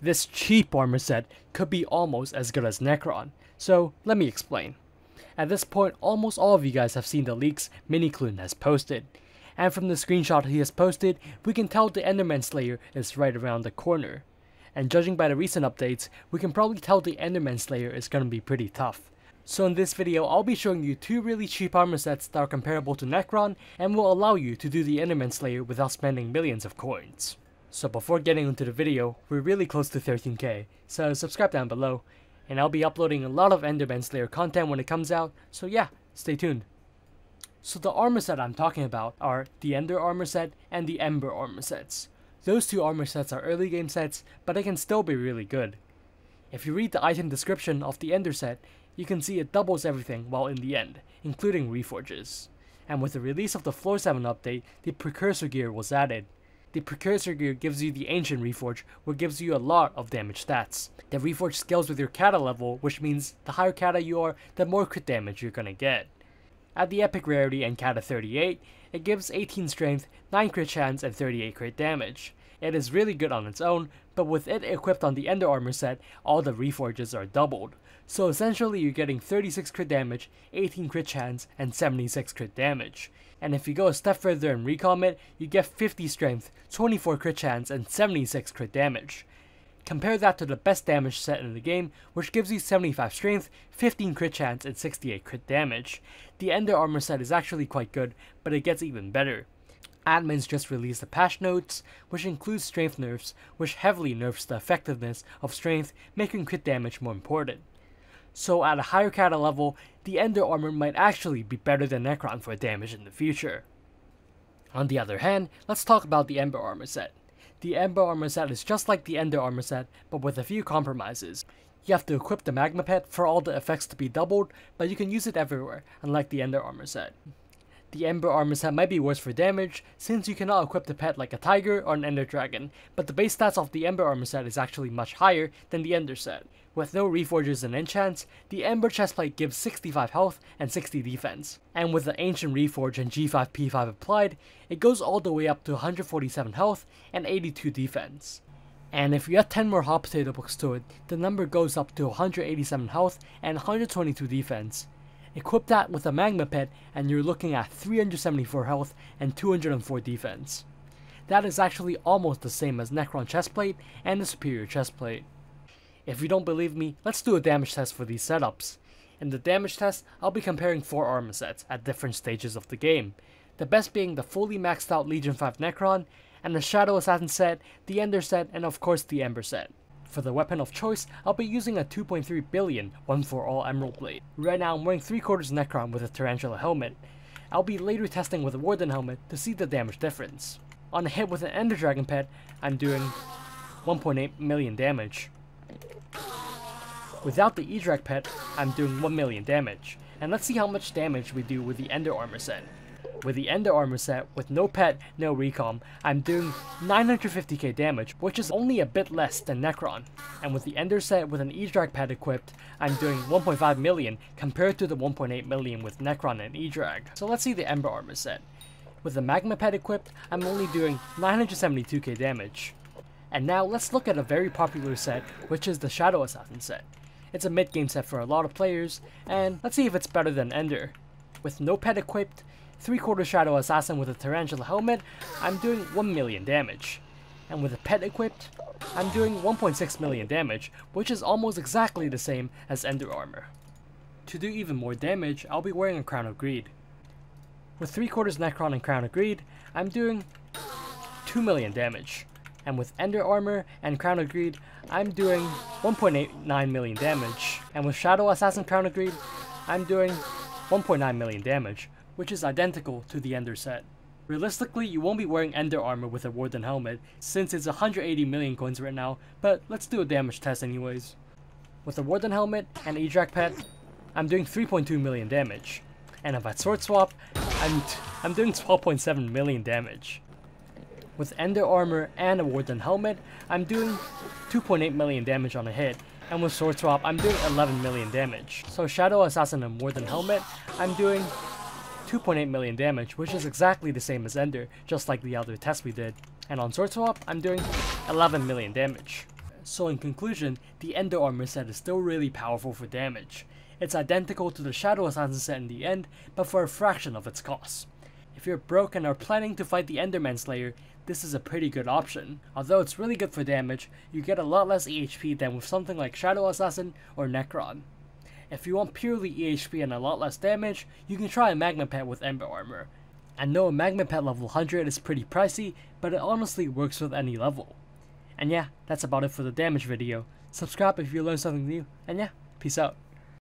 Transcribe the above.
This cheap armor set could be almost as good as Necron, so let me explain. At this point, almost all of you guys have seen the leaks Minikloon has posted, and from the screenshot he has posted, we can tell the Enderman Slayer is right around the corner. And judging by the recent updates, we can probably tell the Enderman Slayer is gonna be pretty tough. So in this video, I'll be showing you two really cheap armor sets that are comparable to Necron, and will allow you to do the Enderman Slayer without spending millions of coins. So before getting into the video, we're really close to 13k, so subscribe down below, and I'll be uploading a lot of Enderman Slayer content when it comes out, so yeah, stay tuned. So the armor set I'm talking about are the Ender Armor Set and the Ember Armor Sets. Those two armor sets are early game sets, but they can still be really good. If you read the item description of the Ender set, you can see it doubles everything while in the end, including reforges. And with the release of the Floor 7 update, the Precursor Gear was added. The Precursor Gear gives you the Ancient Reforge, which gives you a lot of damage stats. The Reforge scales with your kata level, which means the higher kata you are, the more crit damage you're gonna get. At the Epic Rarity and Kata 38, it gives 18 strength, 9 crit chance, and 38 crit damage. It is really good on its own, but with it equipped on the Ender Armor set, all the Reforges are doubled. So essentially you're getting 36 crit damage, 18 crit chance, and 76 crit damage. And if you go a step further and recom it, you get 50 strength, 24 crit chance, and 76 crit damage. Compare that to the best damage set in the game, which gives you 75 strength, 15 crit chance, and 68 crit damage. The Ender Armor set is actually quite good, but it gets even better. Admins just released the patch notes, which includes strength nerfs, which heavily nerfs the effectiveness of strength, making crit damage more important. So at a higher kata level, the Ender Armor might actually be better than Necron for damage in the future. On the other hand, let's talk about the Ember Armor Set. The Ember Armor Set is just like the Ender Armor Set, but with a few compromises. You have to equip the Magma Pet for all the effects to be doubled, but you can use it everywhere, unlike the Ender Armor Set. The Ember Armor Set might be worse for damage, since you cannot equip the pet like a tiger or an Ender Dragon, but the base stats of the Ember Armor Set is actually much higher than the Ender set. With no reforges and enchants, the Ember chestplate gives 65 health and 60 defense, and with the Ancient Reforge and G5P5 applied, it goes all the way up to 147 health and 82 defense. And if you add 10 more hot potato books to it, the number goes up to 187 health and 122 defense. Equip that with a Magma Pet and you're looking at 374 health and 204 defense. That is actually almost the same as Necron chestplate and the superior chestplate. If you don't believe me, let's do a damage test for these setups. In the damage test, I'll be comparing 4 armor sets at different stages of the game. The best being the fully maxed out Legion 5 Necron, and the Shadow Assassin set, the Ender set, and of course the Ember set. For the weapon of choice, I'll be using a 2.3 billion 1-for-all Emerald Blade. Right now I'm wearing 3/4 Necron with a Tarantula helmet. I'll be later testing with a Warden helmet to see the damage difference. On a hit with an Ender Dragon pet, I'm doing 1.8 million damage. Without the E-Drag pet, I'm doing 1 million damage. And let's see how much damage we do with the Ender Armor set. With the Ender Armor set, with no pet, no recom, I'm doing 950k damage, which is only a bit less than Necron. And with the Ender set with an E-Drag pet equipped, I'm doing 1.5 million compared to the 1.8 million with Necron and E-Drag. So let's see the Ember Armor set. With the Magma pet equipped, I'm only doing 972k damage. And now let's look at a very popular set, which is the Shadow Assassin set. It's a mid-game set for a lot of players, and let's see if it's better than Ender. With no pet equipped, 3/4 Shadow Assassin with a Tarantula helmet, I'm doing 1 million damage. And with a pet equipped, I'm doing 1.6 million damage, which is almost exactly the same as Ender Armor. To do even more damage, I'll be wearing a Crown of Greed. With 3/4 Necron and Crown of Greed, I'm doing 2 million damage. And with Ender Armor and Crown of Greed, I'm doing 1.89 million damage. And with Shadow Assassin Crown of Greed, I'm doing 1.9 million damage, which is identical to the Ender set. Realistically, you won't be wearing Ender Armor with a Warden helmet, since it's 180 million coins right now, but let's do a damage test anyways. With a Warden helmet and E-Drag pet, I'm doing 3.2 million damage. And if I sword swap, I'm doing 12.7 million damage. With Ender Armor and a Warden helmet, I'm doing 2.8 million damage on a hit, and with sword swap, I'm doing 11 million damage. So Shadow Assassin and Warden helmet, I'm doing 2.8 million damage, which is exactly the same as Ender, just like the other test we did. And on sword swap, I'm doing 11 million damage. So in conclusion, the Ember Armor Set is still really powerful for damage. It's identical to the Shadow Assassin set in the end, but for a fraction of its cost. If you're broke and are planning to fight the Enderman Slayer, this is a pretty good option. Although it's really good for damage, you get a lot less EHP than with something like Shadow Assassin or Necron. If you want purely EHP and a lot less damage, you can try a Magma Pet with Ember Armor. I know a Magma Pet level 100 is pretty pricey, but it honestly works with any level. And yeah, that's about it for the damage video. Subscribe if you learned something new, and yeah, peace out.